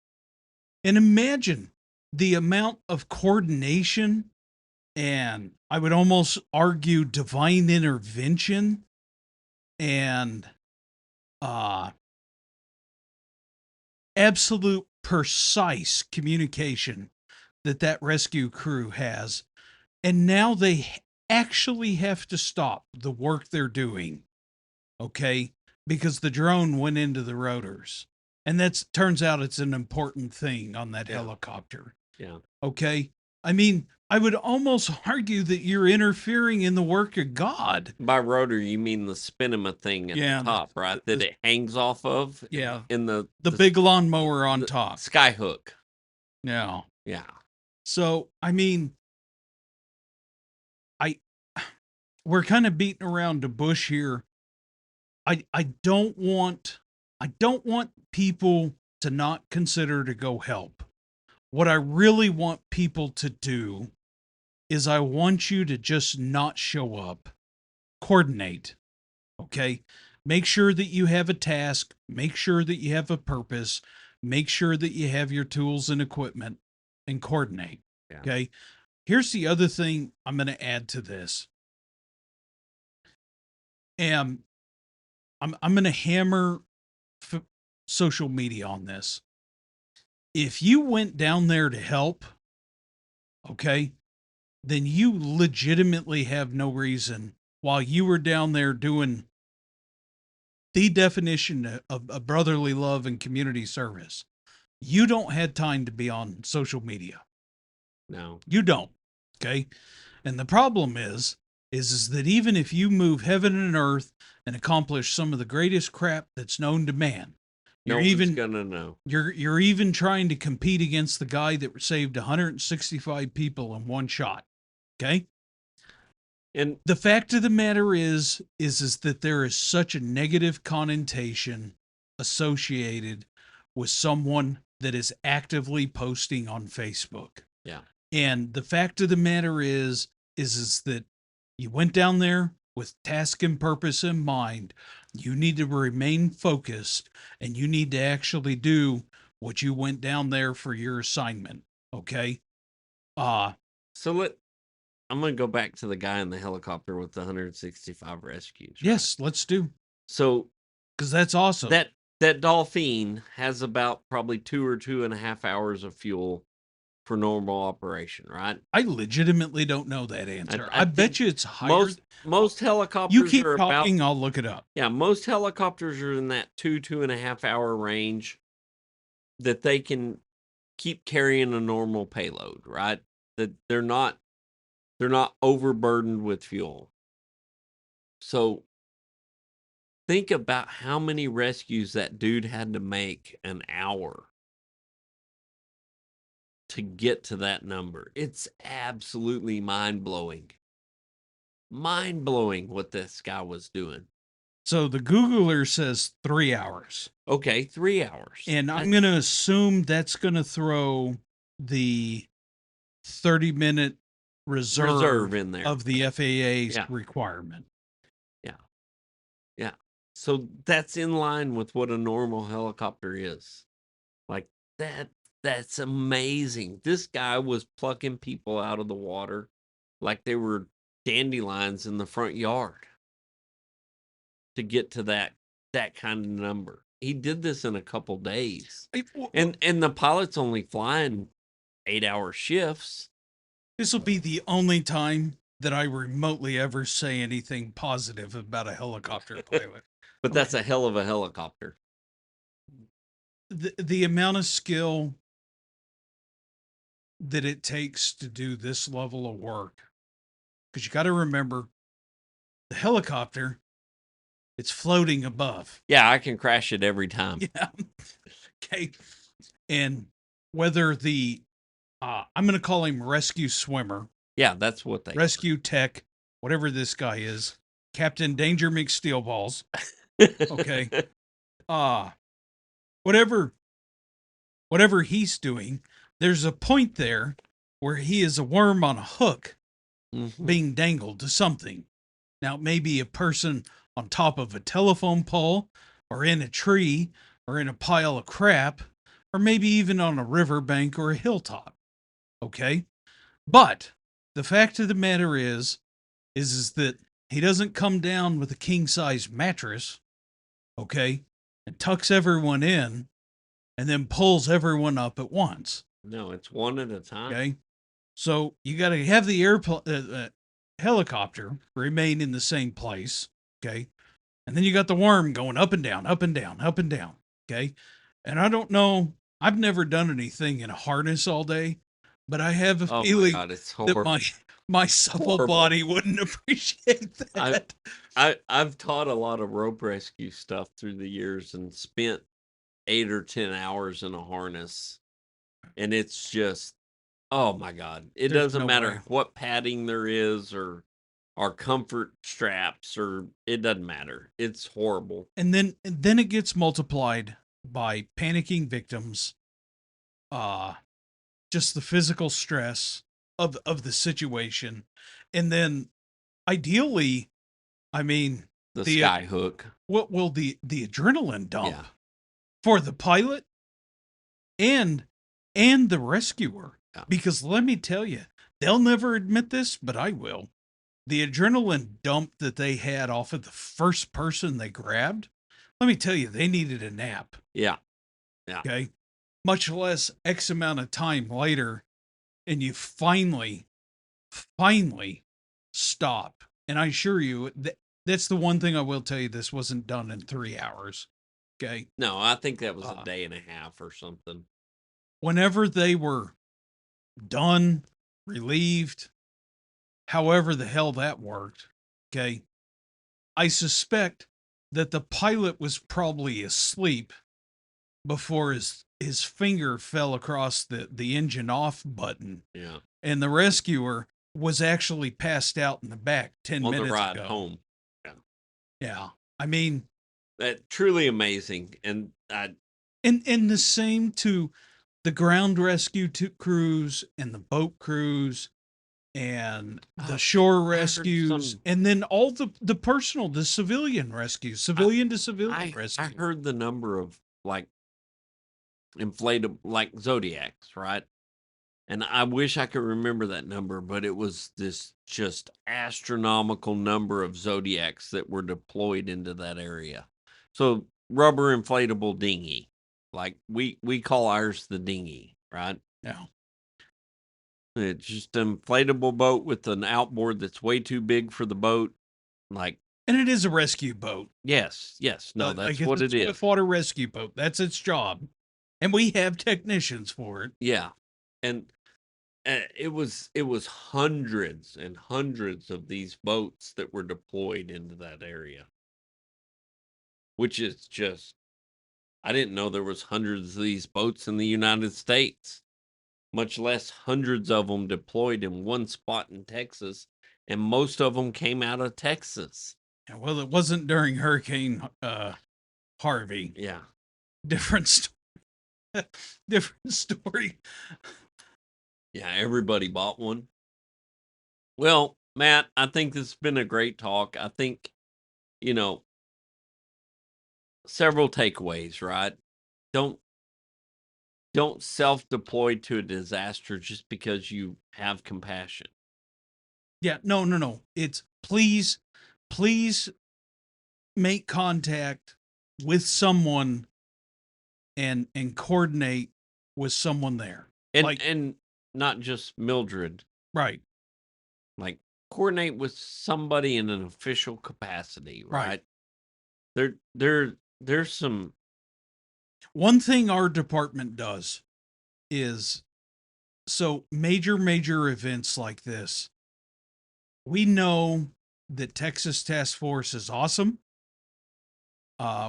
And imagine the amount of coordination and I would almost argue divine intervention and uh, absolute precise communication that rescue crew has. And now they actually have to stop the work they're doing, okay? Because the drone went into the rotors. And that's turns out it's an important thing on that helicopter. Yeah. Okay? I mean, I would almost argue that you're interfering in the work of God. By rotor, you mean the spinema thing at the top, right? That it hangs off of? Yeah. In the big lawnmower on top. Sky hook. Yeah. Yeah. So, I mean, we're kind of beating around the bush here. I don't want people to not consider to go help. What I really want people to do is I want you to just not show up. Coordinate. Okay? Make sure that you have a task, make sure that you have a purpose, make sure that you have your tools and equipment, and coordinate. Yeah. Okay? Here's the other thing I'm going to add to this. And I'm going to hammer social media on this. If you went down there to help, okay, then you legitimately have no reason while you were down there doing the definition of a brotherly love and community service. You don't have time to be on social media. No. You don't. Okay. And the problem is that even if you move heaven and earth and accomplish some of the greatest crap that's known to man, You're even gonna know. You're even trying to compete against the guy that saved 165 people in one shot. Okay? And the fact of the matter is that there is such a negative connotation associated with someone that is actively posting on Facebook. Yeah. And the fact of the matter is that you went down there with task and purpose in mind. You need to remain focused and you need to actually do what you went down there for your assignment. Okay. So I'm going to go back to the guy in the helicopter with the 165 rescues. Right? Yes, let's do. So, because that's awesome. That Dolphin has about probably 2 or 2.5 hours of fuel for normal operation, right? I legitimately don't know that answer. I bet you it's higher. Most helicopters you keep are talking, about, I'll look it up. Yeah, most helicopters are in that 2.5 hour range that they can keep carrying a normal payload, right? That they're not overburdened with fuel. So think about how many rescues that dude had to make an hour to get to that number. It's absolutely mind-blowing. Mind-blowing what this guy was doing. So the Googler says 3 hours. Okay, 3 hours. And I'm going to assume that's going to throw the 30-minute reserve in there of the FAA's requirement. Yeah. Yeah. So that's in line with what a normal helicopter is. Like that's amazing. This guy was plucking people out of the water like they were dandelions in the front yard to get to that kind of number. He did this in a couple days. And the pilot's only flying 8-hour shifts. This will be the only time that I remotely ever say anything positive about a helicopter pilot. But that's a hell of a helicopter. The amount of skill that it takes to do this level of work. Because you got to remember, the helicopter, it's floating above. Yeah, I can crash it every time. Yeah. Okay. And whether the, I'm going to call him rescue swimmer. Yeah, that's what they rescue tech, whatever this guy is, Captain Danger McSteelballs. Okay. Whatever he's doing, there's a point there where he is a worm on a hook being dangled to something. Now, maybe a person on top of a telephone pole or in a tree or in a pile of crap, or maybe even on a riverbank or a hilltop. Okay. But the fact of the matter is that he doesn't come down with a king size mattress. Okay. and tucks everyone in and then pulls everyone up at once. No, it's one at a time. Okay. So you got to have the helicopter remain in the same place. Okay. And then you got the worm going up and down, up and down, up and down. Okay. And I don't know, I've never done anything in a harness all day, but I have a Oh my feeling God, it's that horrible. my supple Horrible. body wouldn't appreciate that. I've taught a lot of rope rescue stuff through the years and spent 8 or 10 hours in a harness. And it's just, oh my God. It There's doesn't no matter way. what padding there is or comfort straps, or it doesn't matter. It's horrible. And then it gets multiplied by panicking victims, just the physical stress of the situation. And then ideally, I mean, The the sky hook. what will the adrenaline dump Yeah. for the pilot and the rescuer. Yeah. Because let me tell you, they'll never admit this, but I will. The adrenaline dump that they had off of the first person they grabbed, let me tell you, they needed a nap. Yeah. Yeah. Okay. Much less X amount of time later, and you finally stop. And I assure you that that's the one thing I will tell you, this wasn't done in 3 hours. Okay. No, I think that was a day and a half or something. Whenever they were done, relieved, however the hell that worked, okay, I suspect that the pilot was probably asleep before his finger fell across the engine off button. Yeah. And the rescuer was actually passed out in the back 10 On minutes the ride ago. home. Yeah. I mean, That truly amazing. And and the same to the ground rescue crews and the boat crews and the shore rescues, and then all the personal, the civilian rescues, civilian to civilian rescue. I heard the number of like inflatable, like Zodiacs, right? And I wish I could remember that number, but it was this just astronomical number of Zodiacs that were deployed into that area. So rubber inflatable dinghy, like we call ours the dinghy, right? Yeah. It's just an inflatable boat with an outboard that's way too big for the boat. Like, And it is a rescue boat. yes. No, that's what it is. Swiftwater rescue boat. That's its job. And we have technicians for it. Yeah. And it was hundreds and hundreds of these boats that were deployed into that area, which is just, I didn't know there was hundreds of these boats in the United States, much less hundreds of them deployed in one spot in Texas, and most of them came out of Texas. Yeah, well, it wasn't during Hurricane Harvey. Yeah. Different story. Yeah, everybody bought one. Well, Matt, I think this has been a great talk. I think, several takeaways, right? Don't self-deploy to a disaster just because you have compassion. Yeah, no. It's please make contact with someone and coordinate with someone there. And not just Mildred. Right. Like, coordinate with somebody in an official capacity, right? There's some. One thing our department does is, so major events like this, we know that Texas Task Force is awesome.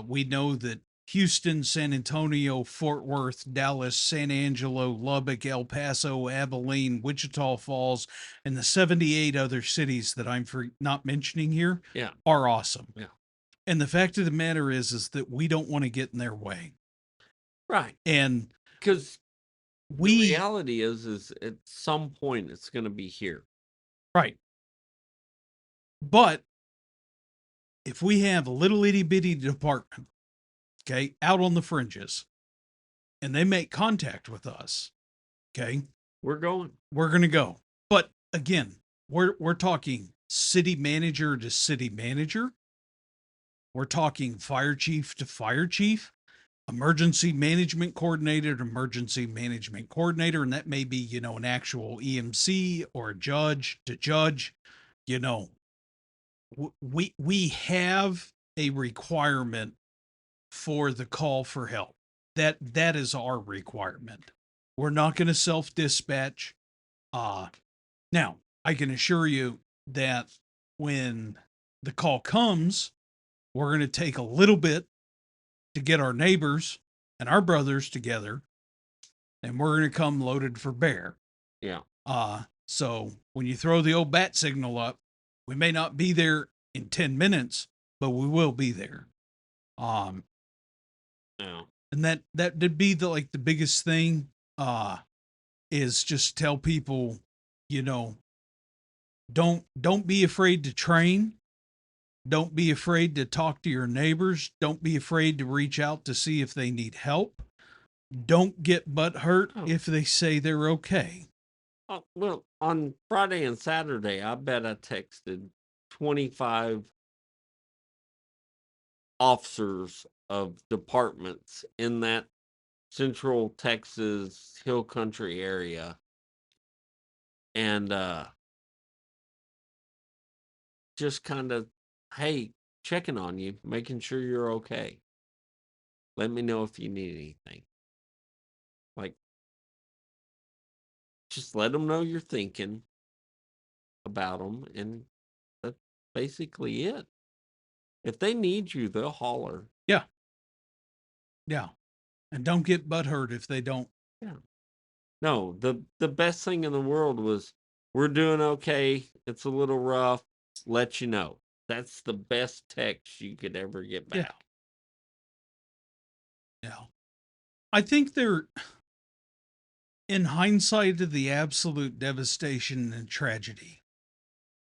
We know that Houston, San Antonio, Fort Worth, Dallas, San Angelo, Lubbock, El Paso, Abilene, Wichita Falls, and the 78 other cities that I'm not mentioning here are awesome. Yeah. And the fact of the matter is that we don't want to get in their way. Right. And because the reality is at some point it's going to be here. Right. But if we have a little itty bitty department, okay, out on the fringes, and they make contact with us, okay, we're going to go. But again, we're talking city manager to city manager. We're talking fire chief to fire chief, emergency management coordinator to emergency management coordinator. And that may be, an actual EMC or a judge to judge. You know, we have a requirement for the call for help. That is our requirement. We're not going to self dispatch. Now, I can assure you that when the call comes, we're going to take a little bit to get our neighbors and our brothers together, and we're going to come loaded for bear. Yeah. So when you throw the old bat signal up, we may not be there in 10 minutes, but we will be there. Yeah. And that'd be the biggest thing, is just tell people, don't be afraid to train. Don't be afraid to talk to your neighbors. Don't be afraid to reach out to see if they need help. Don't get butt hurt if they say they're okay. Well, on Friday and Saturday, I bet I texted 25 officers of departments in that Central Texas Hill Country area. And just kind of, hey, checking on you, making sure you're okay. Let me know if you need anything. Like, just let them know you're thinking about them, and that's basically it. If they need you, they'll holler. Yeah. Yeah. And don't get butthurt if they don't. Yeah. No, the best thing in the world was, we're doing okay. It's a little rough. Let you know. That's the best text you could ever get back. Yeah. I think they're, in hindsight of the absolute devastation and tragedy,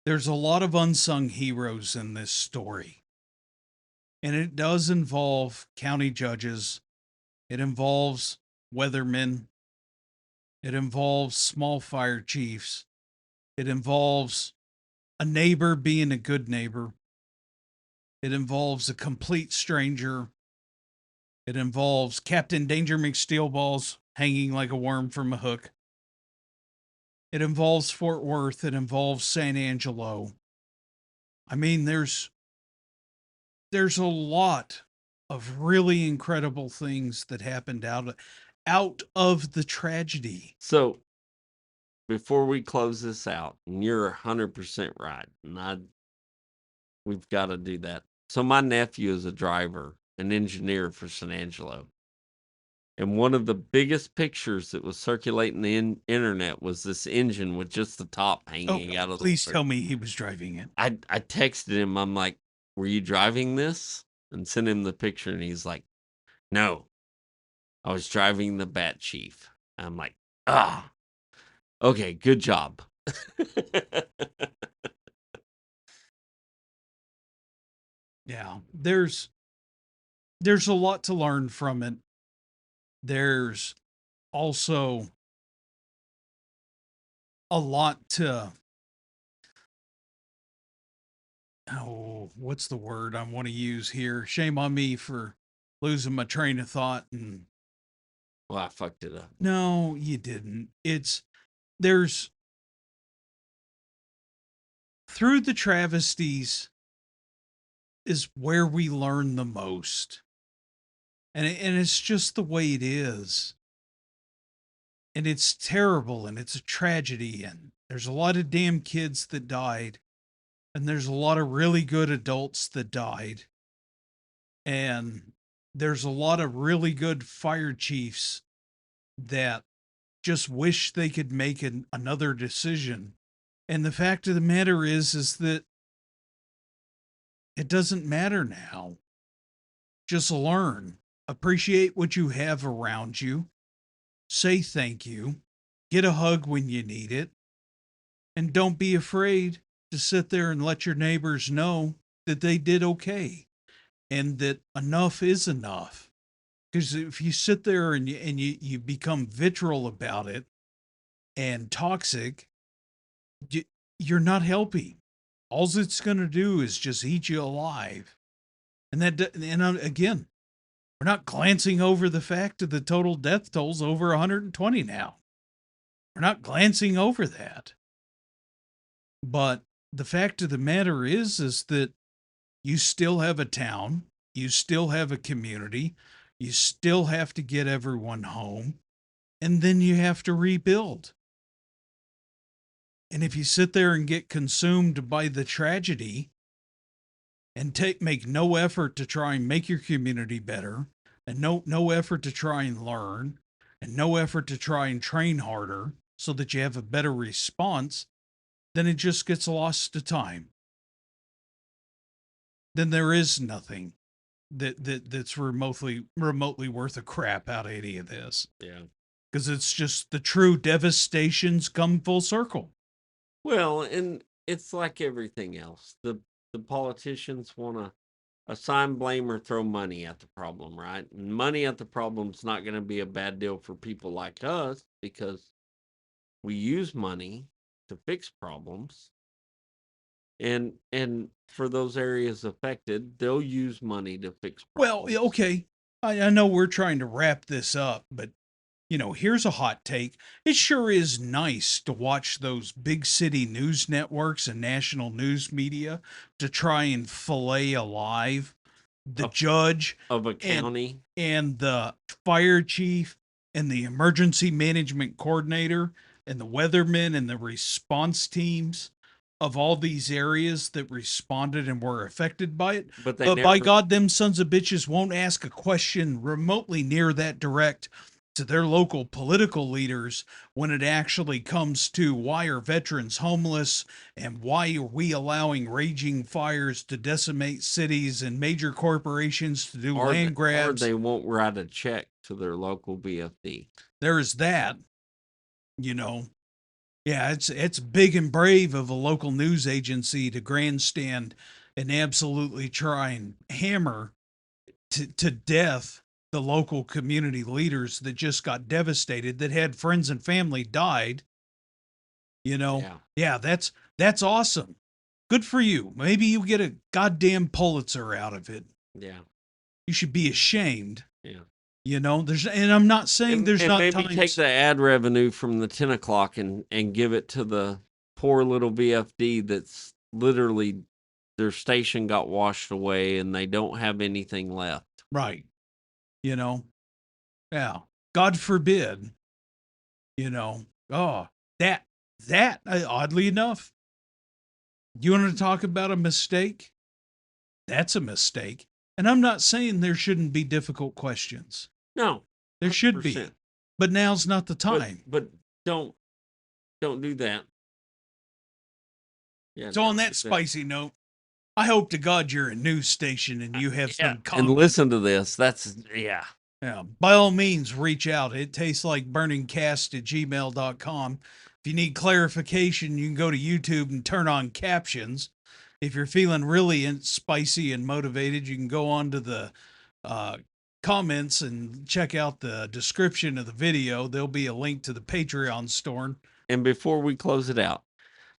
there's a lot of unsung heroes in this story. And it does involve county judges. It involves weathermen. It involves small fire chiefs. It involves a neighbor being a good neighbor. It involves a complete stranger. It involves Captain Danger McSteelballs hanging like a worm from a hook. It involves Fort Worth. It involves San Angelo. I mean, there's a lot of really incredible things that happened out of the tragedy. So, before we close this out, and you're 100% right, and we've got to do that. So, my nephew is a driver, an engineer for San Angelo. And one of the biggest pictures that was circulating the internet was this engine with just the top hanging out of the Please tell me he was driving it. I texted him. I'm like, were you driving this? And sent him the picture, and he's like, no, I was driving the Bat Chief. I'm like, okay, good job. Yeah, there's a lot to learn from it. There's also a lot to, what's the word I want to use here? Shame on me for losing my train of thought. And well, I fucked it up. no, you didn't. There's through the travesties is where we learn the most. And it's just the way it is. And it's terrible, and it's a tragedy, and there's a lot of damn kids that died, and there's a lot of really good adults that died. And there's a lot of really good fire chiefs that just wish they could make another decision. And the fact of the matter is that it doesn't matter now. Just learn. Appreciate what you have around you. Say thank you. Get a hug when you need it. And don't be afraid to sit there and let your neighbors know that they did okay and that enough is enough. Because if you sit there and you become vitriol about it and toxic, you're not helping. All it's going to do is just eat you alive. And again, we're not glancing over the fact that the total death toll's over 120 now. We're not glancing over that. But the fact of the matter is that you still have a town, you still have a community, you still have to get everyone home, and then you have to rebuild. And if you sit there and get consumed by the tragedy and make no effort to try and make your community better, and no effort to try and learn, and no effort to try and train harder so that you have a better response, then it just gets lost to time. Then there is nothing that's remotely worth a crap out of any of this. Yeah. Because it's just the true devastations come full circle. Well, and it's like everything else. The politicians want to assign blame or throw money at the problem, right? And money at the problem's not going to be a bad deal for people like us because we use money to fix problems. And for those areas affected, they'll use money to fix problems. Well, okay. I know we're trying to wrap this up, but here's a hot take. It sure is nice to watch those big city news networks and national news media to try and fillet alive the judge of a county and the fire chief and the emergency management coordinator and the weathermen and the response teams of all these areas that responded and were affected by it. But by God, them sons of bitches won't ask a question remotely near that direct to their local political leaders when it actually comes to why are veterans homeless and why are we allowing raging fires to decimate cities and major corporations to do land grabs. Or they won't write a check to their local BFD. There's that, Yeah, it's big and brave of a local news agency to grandstand and absolutely try and hammer to death the local community leaders that just got devastated, that had friends and family died. Yeah, that's awesome. Good for you. Maybe you get a goddamn Pulitzer out of it. Yeah. You should be ashamed. Yeah. And I'm not saying there's not maybe times. Take the ad revenue from the 10 o'clock and give it to the poor little VFD that's literally their station got washed away and they don't have anything left. Right. Yeah. God forbid. That oddly enough, you want to talk about a mistake? That's a mistake. And I'm not saying there shouldn't be difficult questions. No. 100%. There should be. But now's not the time. But don't do that. Yeah. So on that spicy note, I hope to God you're a news station and you have some comment. And listen to this. Yeah. By all means, reach out. ittasteslikeburningcast@gmail.com. If you need clarification, you can go to YouTube and turn on captions. If you're feeling really spicy and motivated, you can go on to the comments and check out the description of the video. There'll be a link to the Patreon store. And before we close it out,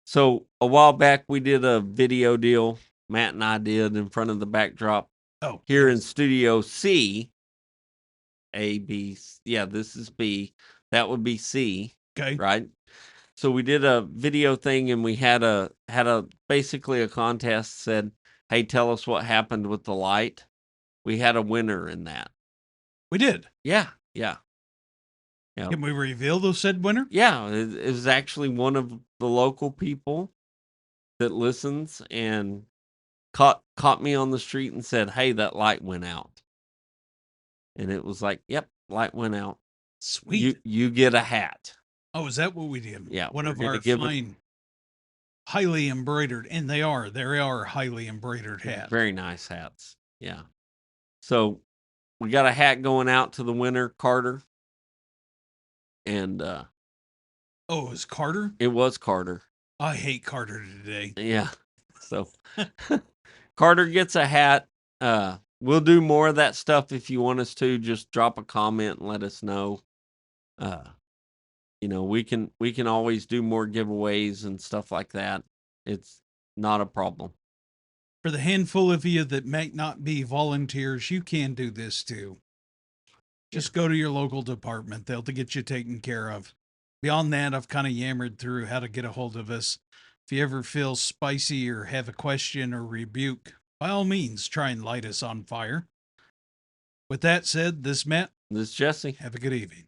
so a while back we did a video deal. Matt and I did in front of the backdrop. Oh, here in Studio C. A, B. Yeah, this is B. That would be C. Okay. Right. So we did a video thing and we had a basically a contest said, hey, tell us what happened with the light. We had a winner in that. We did. Yeah. Can we reveal the said winner? Yeah. It was actually one of the local people that listens and caught me on the street and said, hey, that light went out. And it was like, yep, light went out. Sweet. You get a hat. Oh, is that what we did? Yeah. One of our fine, highly embroidered, and they are highly embroidered hats. Very nice hats. Yeah. So we got a hat going out to the winner, Carter. And it was Carter? It was Carter. I hate Carter today. Yeah. So Carter gets a hat. We'll do more of that stuff if you want us to. Just drop a comment and let us know. We can always do more giveaways and stuff like that. It's not a problem. For the handful of you that might not be volunteers, you can do this too. Just go to your local department. They'll get you taken care of. Beyond that, I've kind of yammered through how to get a hold of us. If you ever feel spicy or have a question or rebuke, by all means, try and light us on fire. With that said, this is Matt. This is Jesse. Have a good evening.